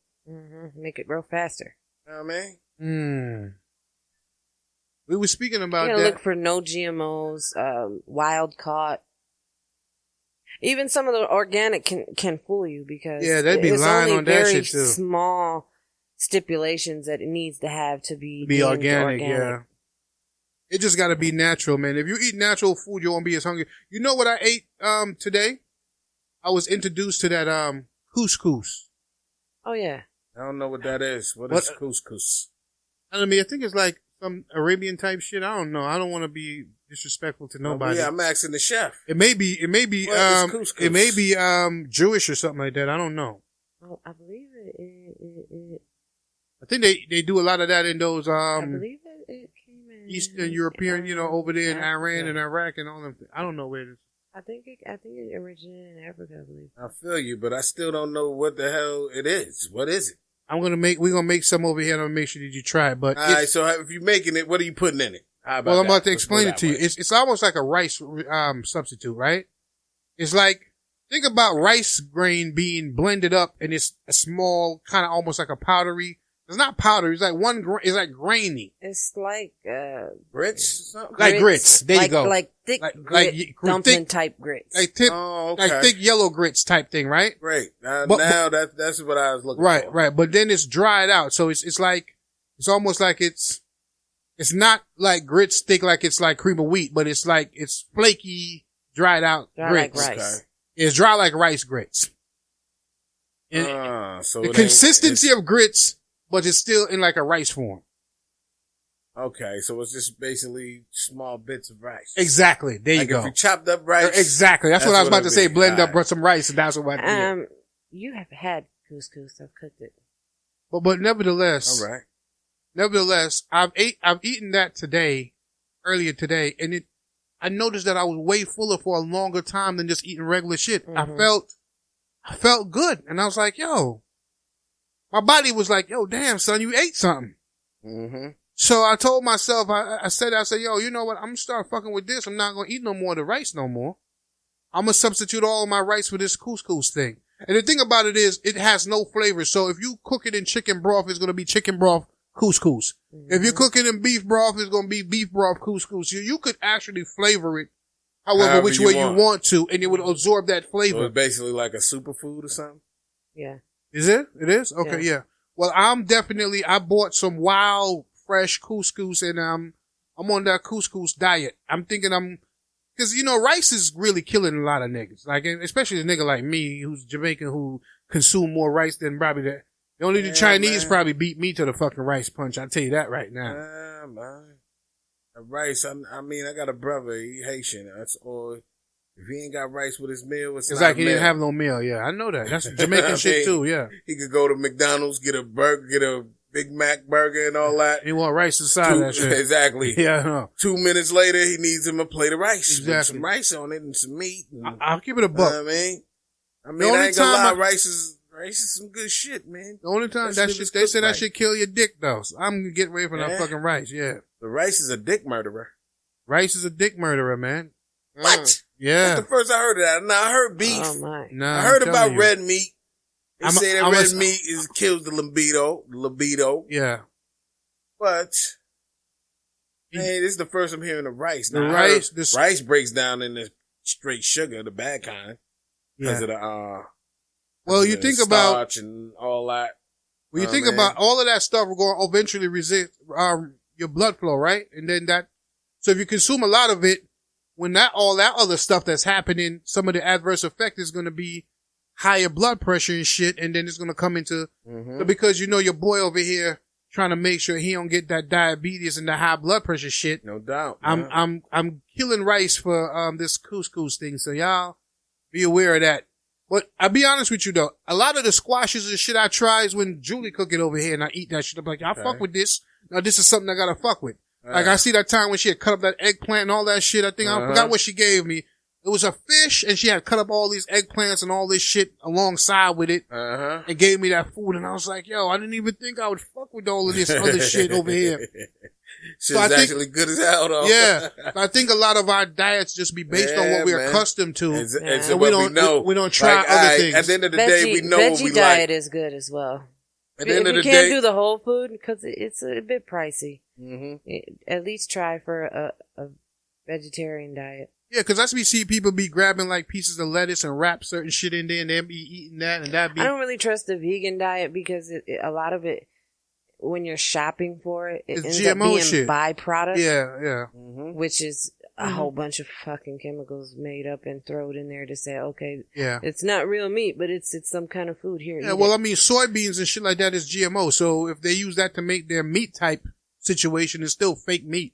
Make it grow faster. You know what I mean? We were speaking about You gotta that. look for no GMOs, wild caught. Even some of the organic can fool you because Yeah, they'd be it's lying only on that very shit, too. small stipulations that it needs to have to be deemed organic, yeah. It just got to be natural, man. If you eat natural food, you won't be as hungry. You know what I ate today? I was introduced to that couscous. Oh yeah. I don't know what that is. What is couscous? I mean, I think it's like some Arabian type shit. I don't know. I don't want to be disrespectful to nobody. Yeah, I'm asking the chef. It may be What is couscous? it may be Jewish or something like that. I don't know. Oh, I believe it. I think they do a lot of that in those I believe it came in Eastern European, over there in Africa. Iran and Iraq and all them. I don't know where it is. I think it originated in Africa. I believe. I feel you, but I still don't know what the hell it is. What is it? We're gonna make some over here and I'll make sure that you try it. But All right, so if you're making it, what are you putting in it? How about well, I'm that? about to Let's explain go it to that you. way. It's almost like a rice substitute, right? It's like think about rice grain being blended up and it's a small kind of almost like a powdery. It's not powdery. It's like it's like grainy, It's like grits or something? like grits. There you go. Like thick grit, dumpling type grits. Like thick, Oh, okay. like thick yellow grits type thing, right? Great. But- Now that's what I was looking for. Right. But then it's dried out, so it's like it's almost like it's not like grits thick, like it's like cream of wheat, but it's flaky, dried out Dry grits. like rice. Okay. It's dry like rice grits. And So the it ain't- consistency of grits, but it's still in like a rice form. Okay, so it's just basically small bits of rice. Exactly. There Like you go. if you chopped up rice. Exactly. That's what I was about to it'd say. be. Blend up Alright. some rice, and that's what I did. You have had couscous. I've cooked it. But nevertheless, All right. I've eaten that earlier today, and I noticed that I was way fuller for a longer time than just eating regular shit. Mhm. I felt good, and I was like, yo, my body was like, yo, damn son, you ate something. Mm-hmm. So I told myself, I said, yo, you know what? I'm going to start fucking with this. I'm not going to eat no more of the rice no more. I'm going to substitute all of my rice for this couscous thing. And the thing about it is, it has no flavor. So if you cook it in chicken broth, it's going to be chicken broth couscous. Mm-hmm. If you cook it in beef broth, it's going to be beef broth couscous. You could actually flavor it however which way you want to, and it would absorb that flavor. So it's basically like a superfood or something? Yeah. Is it? It is? Okay, yeah. Well, I bought some wild, fresh couscous, and I'm on that couscous diet. I'm thinking cause you know, rice is really killing a lot of niggas. Like, especially a nigga like me, who's Jamaican, who consume more rice than probably the Chinese probably beat me to the fucking rice punch. I'll tell you that right now. Man. Rice, I mean, I got a brother, he Haitian. Or if he ain't got rice with his meal, it's like he didn't have no meal. Yeah, I know that. That's Jamaican shit too. Yeah, he could go to McDonald's, get a burger, get a Big Mac burger and all that. He want rice inside of that shit. Exactly. Yeah, I know. 2 minutes later, he needs him a plate of rice. Exactly. With some rice on it and some meat. And, I'll give it a buck. I mean, I ain't gonna lie, rice is some good shit, man. The only time they say that shit kill your dick though. So I'm gonna get away from that fucking rice. Yeah. The rice is a dick murderer. Rice is a dick murderer, man. What? Yeah. That's the first I heard of that. Now I heard beef. Oh my. Nah, I heard about red meat. They say that red meat kills the libido. Yeah. But hey, this is the first I'm hearing of rice. Now, rice breaks down in the straight sugar, the bad kind. Because of the well, you think about starch and all that. Well, you think about all of that stuff will going to eventually resist your blood flow, right? And then so if you consume a lot of it, when all that other stuff that's happening, some of the adverse effect is going to be higher blood pressure and shit, and then it's going to come into, because you know your boy over here trying to make sure he don't get that diabetes and the high blood pressure shit. No doubt. I'm killing rice for, this couscous thing. So y'all be aware of that. But I'll be honest with you though, a lot of the squashes and shit I try is when Julie cook it over here and I eat that shit. I'm like, I fuck with this. Now this is something I gotta fuck with. Like I see that time when she had cut up that eggplant and all that shit. I think I forgot what she gave me. It was a fish and she had cut up all these eggplants and all this shit alongside with it. And gave me that food and I was like, yo, I didn't even think I would fuck with all of this other shit over here. Shit's actually good as hell though. Yeah. I think a lot of our diets just be based on what we're accustomed to. And we don't try other things. At the end of the day, we know what we like. Veggie diet is good as well. At the end of the day, you can't do the whole food because it's a bit pricey. At least try for a vegetarian diet. Yeah, because I see people be grabbing like pieces of lettuce and wrap certain shit in there and then be eating that and that be. I don't really trust the vegan diet because a lot of it, when you're shopping for it, it ends GMO up being shit. Byproduct. Yeah. Which is a whole bunch of fucking chemicals made up and thrown in there to say, okay, it's not real meat, but it's some kind of food here. Yeah, well, I mean, soybeans and shit like that is GMO. So if they use that to make their meat type situation, it's still fake meat.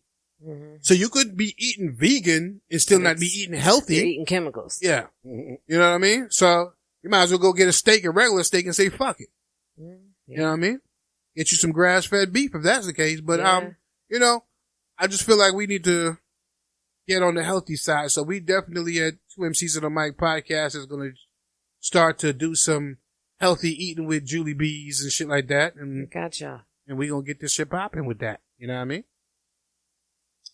So you could be eating vegan and still not be eating healthy. You're eating chemicals. Yeah. You know what I mean? So you might as well go get a steak, a regular steak, and say, fuck it. You know what I mean? Get you some grass-fed beef if that's the case. But, you know, I just feel like we need to get on the healthy side. So we definitely at 2MCs on the Mic podcast is going to start to do some healthy eating with Julie B's and shit like that. And gotcha. And we going to get this shit popping with that. You know what I mean?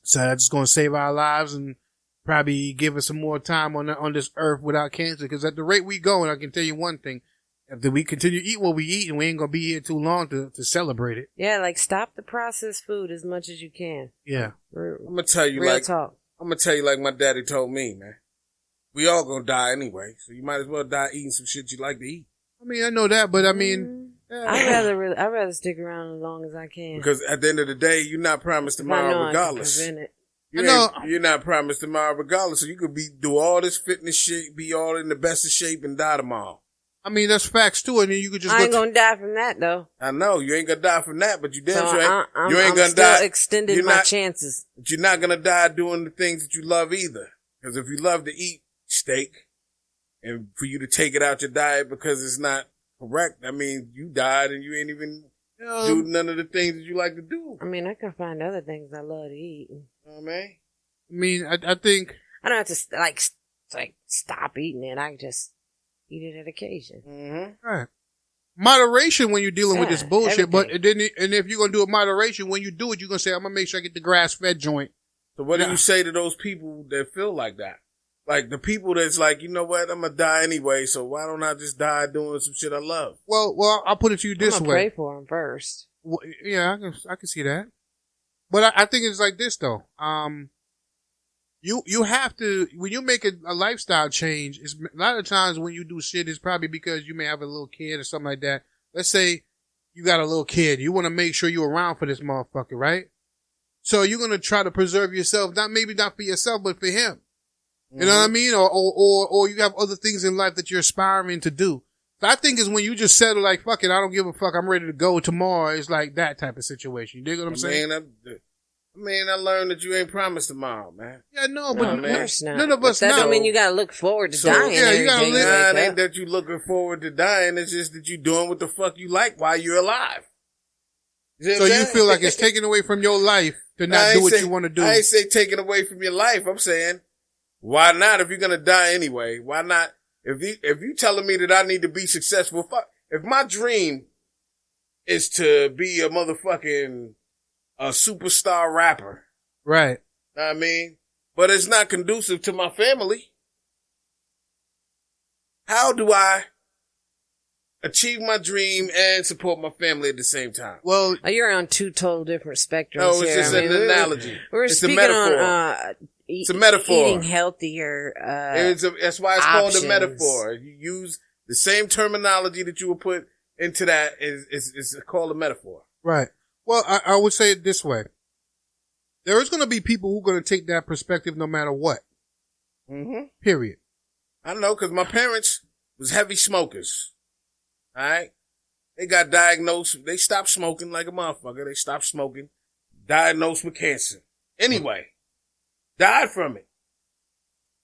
So that's just going to save our lives and probably give us some more time on this earth without cancer. Because at the rate we going, I can tell you one thing. If we continue to eat what we eat, and we ain't going to be here too long to celebrate it. Yeah, like stop the processed food as much as you can. Yeah. I'm going to tell you Real talk. I'm going to tell you like my daddy told me, man. We all going to die anyway. So you might as well die eating some shit you like to eat. I mean, I know that, but I mean... I'd rather stick around as long as I can. Because at the end of the day, you're not promised tomorrow regardless. You're not promised tomorrow regardless. So you could do all this fitness shit, be all in the best of shape and die tomorrow. I mean, that's facts too. And then you could just I ain't gonna die from that though. I know. You ain't gonna die from that, but you damn so sure I'm gonna still die. Extending my chances. But you're not gonna die doing the things that you love either. Because if you love to eat steak and for you to take it out your diet because it's not correct, I mean, you died and you ain't even do none of the things that you like to do. I mean, I can find other things I love to eat. You know what I mean? I mean, I think I don't have to like stop eating it. I can just eat it at occasion. Right. moderation when you're dealing with Yeah, this bullshit. everything. But then, and if you're gonna do a moderation, when you do it, you're gonna say, "I'm gonna make sure I get the grass-fed joint." So what do you say to those people that feel like that? Like the people that's like, you know what, I'm gonna die anyway, so why don't I just die doing some shit I love? Well, I'll put it to you this I'm gonna way. pray for him first. Well, yeah, I can see that. But I think it's like this though. You have to, when you make a lifestyle change, it's, a lot of times when you do shit, it's probably because you may have a little kid or something like that. Let's say you got a little kid. You want to make sure you're around for this motherfucker, right? So you're going to try to preserve yourself, maybe not for yourself, but for him. You know what I mean? Or you have other things in life that you're aspiring to do. So I think is when you just settle like, fuck it, I don't give a fuck, I'm ready to go tomorrow. It's like that type of situation. You dig what I'm saying? I learned that you ain't promised tomorrow, man. Yeah, no, but Of course not. none of us That know. don't mean you gotta look forward to dying. yeah, you gotta every day live. you wake Nah, it ain't up. that you looking forward to dying. It's just that you doing what the fuck you like while you're alive. So you feel like it's taken away from your life to not do what you want to do. I ain't say taking away from your life. I'm saying, why not? If you're gonna die anyway, why not? If you telling me that I need to be successful, if my dream is to be a motherfucking a superstar rapper, Right. know what I mean, but it's not conducive to my family, how do I achieve my dream and support my family at the same time? Well, Oh, you're on two total different spectrums. No, it's here. just I mean, an analogy. We're It's a speaking metaphor. on It's a metaphor. eating healthier. That's why it's called a options. metaphor. You use the same terminology that you would put into that is called a metaphor. right. Well, I would say it this way. There is going to be people who are going to take that perspective no matter what. Mm-hmm. Period. I know, because my parents was heavy smokers. All right? They got diagnosed. They stopped smoking like a motherfucker. They stopped smoking. Diagnosed with cancer. Anyway, died from it.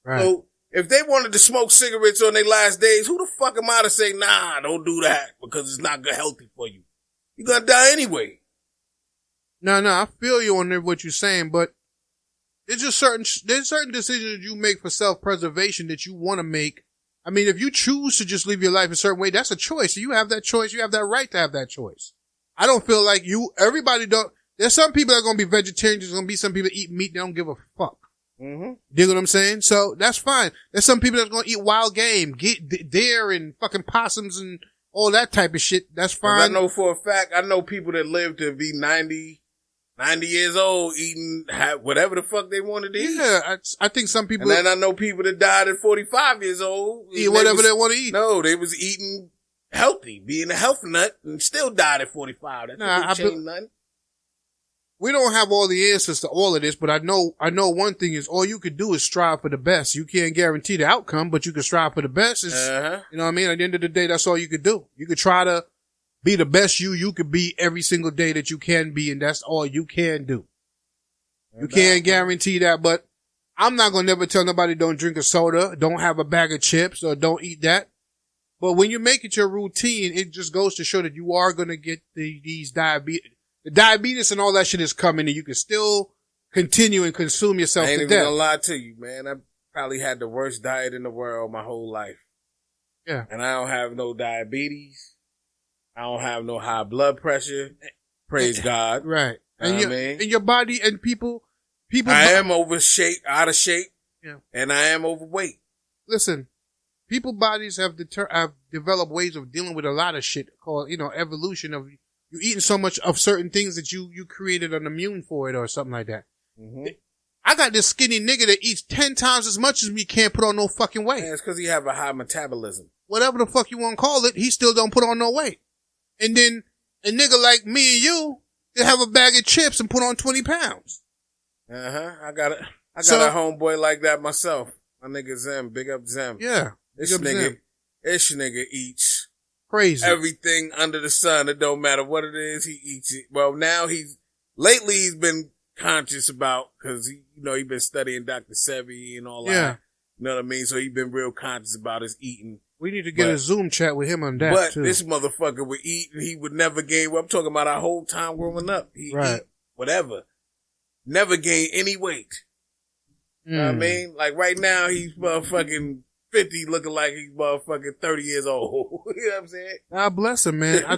Right. So if they wanted to smoke cigarettes on their last days, who the fuck am I to say, nah, don't do that because it's not good healthy for you? You're going to die anyway. No, I feel you on what you're saying, but there's certain decisions you make for self-preservation that you want to make. I mean, if you choose to just live your life a certain way, that's a choice. You have that choice. You have that right to have that choice. I don't feel like everybody don't, there's some people that are going to be vegetarians. There's going to be some people that eat meat. They don't give a fuck. Mm-hmm. Dig what I'm saying? So that's fine. There's some people that's going to eat wild game, get deer and fucking possums and all that type of shit. That's fine. I know for a fact, I know people that live to be 90 years old eating whatever the fuck they wanted to eat. Yeah, I think some people And then I know people that died at 45 years old. eat whatever they want to eat. No, they was eating healthy, being a health nut, and still died at 45. That didn't change nothing. We don't have all the answers to all of this, but I know one thing is all you could do is strive for the best. You can't guarantee the outcome, but you can strive for the best. You know what I mean? At the end of the day, that's all you could do. You could try to be the best you could be every single day that you can be, and that's all you can do. You can't guarantee that, but I'm not gonna never tell nobody don't drink a soda, don't have a bag of chips, or don't eat that. But when you make it your routine, it just goes to show that you are gonna get these diabetes. The diabetes and all that shit is coming, and you can still continue and consume yourself I ain't to even death. gonna lie to you, man. I probably had the worst diet in the world my whole life. Yeah. And I don't have no diabetes. I don't have no high blood pressure. Praise God. Right. And mean? your body and people. I am out of shape. Yeah. And I am overweight. Listen, people bodies have developed ways of dealing with a lot of shit called, evolution of you eating so much of certain things that you created an immune for it or something like that. Mm-hmm. I got this skinny nigga that eats 10 times as much as me, can't put on no fucking weight. Yeah, it's because he have a high metabolism. Whatever the fuck you want to call it, he still don't put on no weight. And then a nigga like me and you, they have a bag of chips and put on 20 pounds. I got a homeboy like that myself. My nigga Zem, big up Zem. Yeah. This nigga eats crazy everything under the sun. It don't matter what it is, he eats it. Well, now lately he's been conscious about, cause he been studying Dr. Sebi and all that. Yeah. You know what I mean? So he been real conscious about his eating. We need to get a Zoom chat with him on that But too. this motherfucker would eat and he would never gain. I'm talking about our whole time growing up. He eat whatever. Never gain any weight. You know what I mean? Like right now he's motherfucking 50 looking like he's motherfucking 30 years old. You know what I'm saying? God bless him, man. I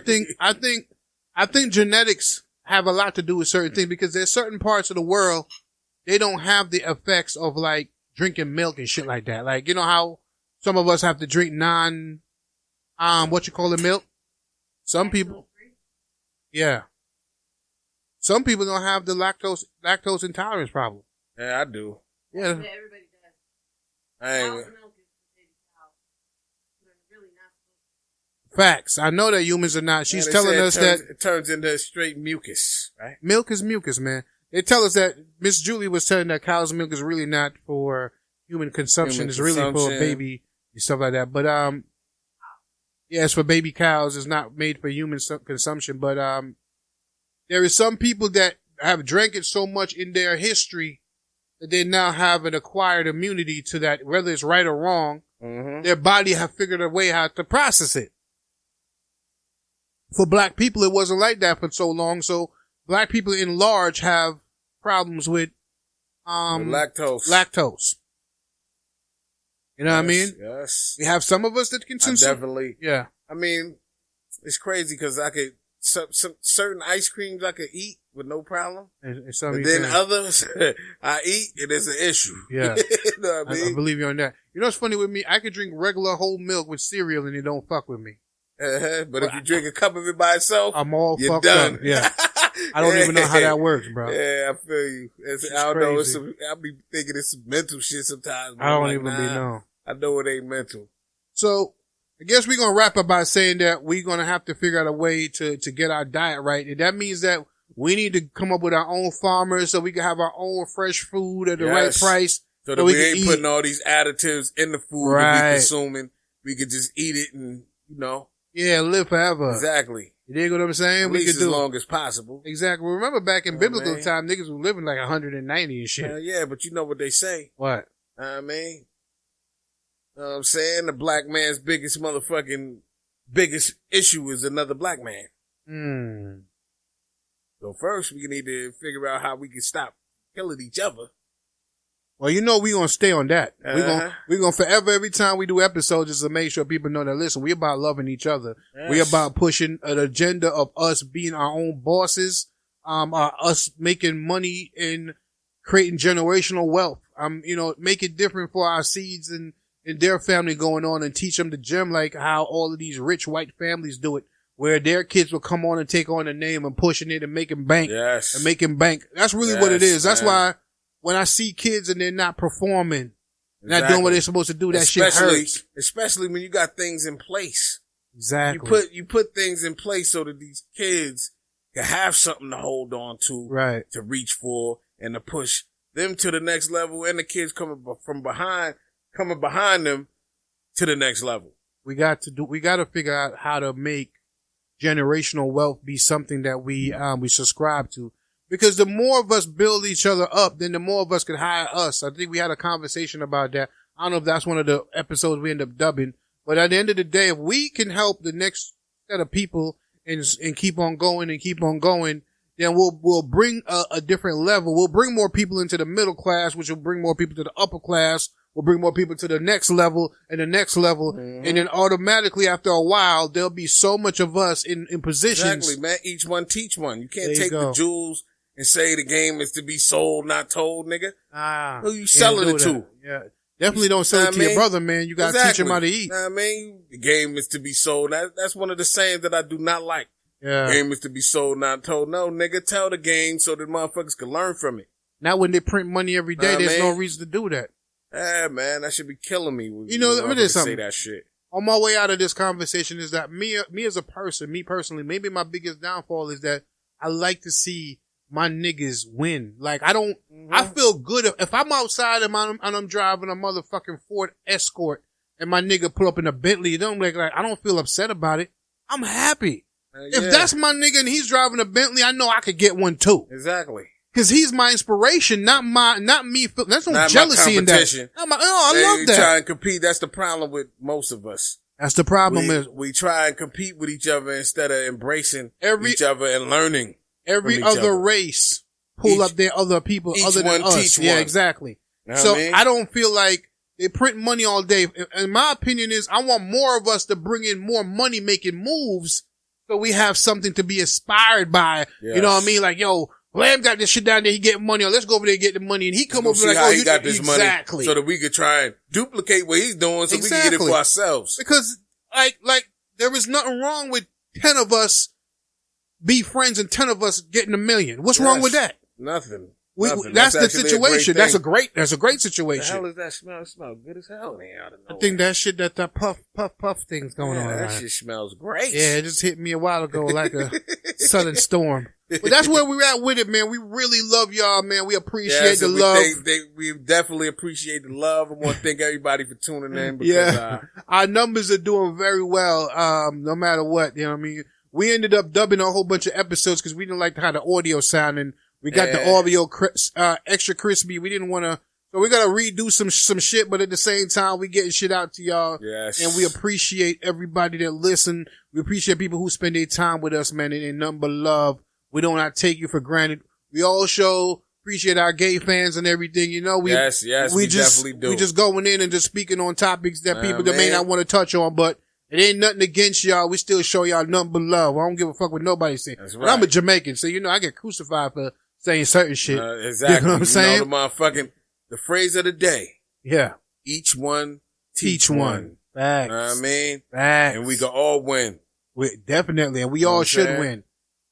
think genetics have a lot to do with certain things because there's certain parts of the world they don't have the effects of like drinking milk and shit like that. Like, you know how some of us have to drink milk? Some people, yeah. Some people don't have the lactose intolerance problem. Yeah, I do. Yeah. Everybody does. I ain't. Cow's milk is for baby cows. They're really not. Facts. I know that humans are not. She's telling us that it turns into straight mucus, right? milk is mucus, man. They tell us that Miss Julie was telling that cow's milk is really not for human consumption. It's really for baby and stuff like that. But yeah, it's for baby cows. It's not made for human consumption. But there is some people that have drank it so much in their history that they now have an acquired immunity to that, whether it's right or wrong. Mm-hmm. Their body have figured a way how to process it. For black people, it wasn't like that for so long. So black people in large have problems with lactose. You know what I mean? Yes. We have some of us that can consume. Definitely. Yeah. I mean, it's crazy because I could some certain ice creams I could eat with no problem. And But then others I eat and it's an issue. Yeah. You know what I mean? I believe you on that. You know what's funny with me? I could drink regular whole milk with cereal and it don't fuck with me. But if you drink a cup of it by itself, I'm all you're fucked done. up. Yeah. I don't even know how that works, bro. Yeah, I feel you. I don't know. I'll be thinking it's some mental shit sometimes. I don't even be know. I know it ain't mental. So I guess we're going to wrap up by saying that we're going to have to figure out a way to get our diet right. And that means that we need to come up with our own farmers so we can have our own fresh food at the right price. So that we ain't putting all these additives in the food that we consuming. We could just eat it and, you know. Yeah, live forever. Exactly. You dig what I'm saying? At least as long as possible. Exactly. Remember back in biblical time, niggas were living like 190 and shit. Yeah, but you know what they say. What? I mean, you know what I'm saying? The black man's biggest issue is another black man. So first, we need to figure out how we can stop killing each other. Well, you know, we gonna stay on that. We gonna forever, every time we do episodes, just to make sure people know that, listen, we about loving each other. Yes. We about pushing an agenda of us being our own bosses, us making money and creating generational wealth. You know, make it different for our seeds and their family going on and teach them the gem like how all of these rich white families do it, where their kids will come on and take on the name and pushing it and making bank. Yes. And making bank. That's really what it is. That's why when I see kids and they're not performing, not doing what they're supposed to do, that shit hurts. Especially when you got things in place. Exactly. You put things in place so that these kids can have something to hold on to, right? To reach for and to push them to the next level, and the kids coming behind them to the next level. We got to figure out how to make generational wealth be something that we subscribe to. Because the more of us build each other up, then the more of us can hire us. I think we had a conversation about that. I don't know if that's one of the episodes we end up dubbing. But at the end of the day, if we can help the next set of people and keep on going, then we'll bring a different level. We'll bring more people into the middle class, which will bring more people to the upper class. We'll bring more people to the next level and the next level. Mm-hmm. And then automatically after a while, there'll be so much of us in positions. Exactly, man. Each one teach one. You can't take the jewels and say the game is to be sold, not told, nigga. Who you selling it to? Yeah. Definitely don't sell it to your brother, man. You gotta teach him how to eat. I mean, the game is to be sold. That's one of the sayings that I do not like. Yeah. The game is to be sold, not told. No, nigga, tell the game so that motherfuckers can learn from it. Not when they print money every day, there's no reason to do that. Yeah, man, that should be killing me. You know, let me tell you something. Say that shit. On my way out of this conversation is that me as a person, me personally, maybe my biggest downfall is that I like to see my niggas win. Like, I feel good if I'm outside and I'm driving a motherfucking Ford Escort and my nigga pull up in a Bentley, I don't feel upset about it. I'm happy. If that's my nigga and he's driving a Bentley, I know I could get one too. Exactly. Cause he's my inspiration, not me. There's no jealousy in that. I love that. Try and compete. That's the problem with most of us. That's the problem. We try and compete with each other instead of embracing each other and learning. Every other race pull up their other people other than us. Yeah, exactly. So I don't feel like They print money all day. And my opinion is I want more of us to bring in more money making moves so we have something to be inspired by. Yes. You know what I mean? Like, yo, Lamb got this shit down there. He getting money. Let's go over there and get the money. And he come over like, how oh, he you got this exactly. money so that we could try and duplicate what he's doing so we can get it for ourselves. Because like there is nothing wrong with 10 of us be friends and 10 of us getting $1 million. What's wrong with that? Nothing. That's the situation. That's a great situation. The hell is that smell? It smells good as hell. I think that shit, that puff thing's going on. That shit smells great. Yeah, it just hit me a while ago like a southern storm. But that's where we're at with it, man. We really love y'all, man. We appreciate the love. We definitely appreciate the love. I want to thank everybody for tuning in because, our numbers are doing very well. No matter what, you know what I mean? We ended up dubbing a whole bunch of episodes because we didn't like how the audio sound, and we got the audio extra crispy. We didn't want to, so we got to redo some shit, but at the same time, we getting shit out to y'all. Yes. And we appreciate everybody that listen. We appreciate people who spend their time with us, man. It ain't nothing but love. We don't not take you for granted. We also appreciate our gay fans and everything. You know, we definitely do. We just going in and just speaking on topics that people that may not want to touch on, but it ain't nothing against y'all. We still show y'all nothing but love. I don't give a fuck what nobody say. That's right. But I'm a Jamaican, so you know I get crucified for saying certain shit. Exactly. You know what I'm saying? You know the phrase of the day. Yeah. Each one teach one. Facts. You know what I mean? Facts. And we can all win. Definitely. And we all should win.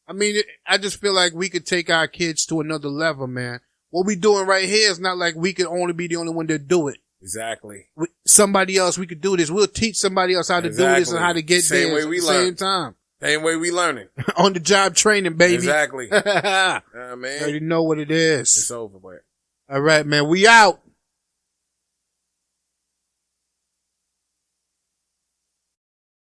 I mean, I just feel like we could take our kids to another level, man. What we doing right here is not like we could only be the only one that do it. Exactly. Somebody else, we could do this. We'll teach somebody else how to do this and how to get there at the same time. Same way we learning. On the job training, baby. Exactly. Man. You already know what it is. It's over, boy. All right, man. We out.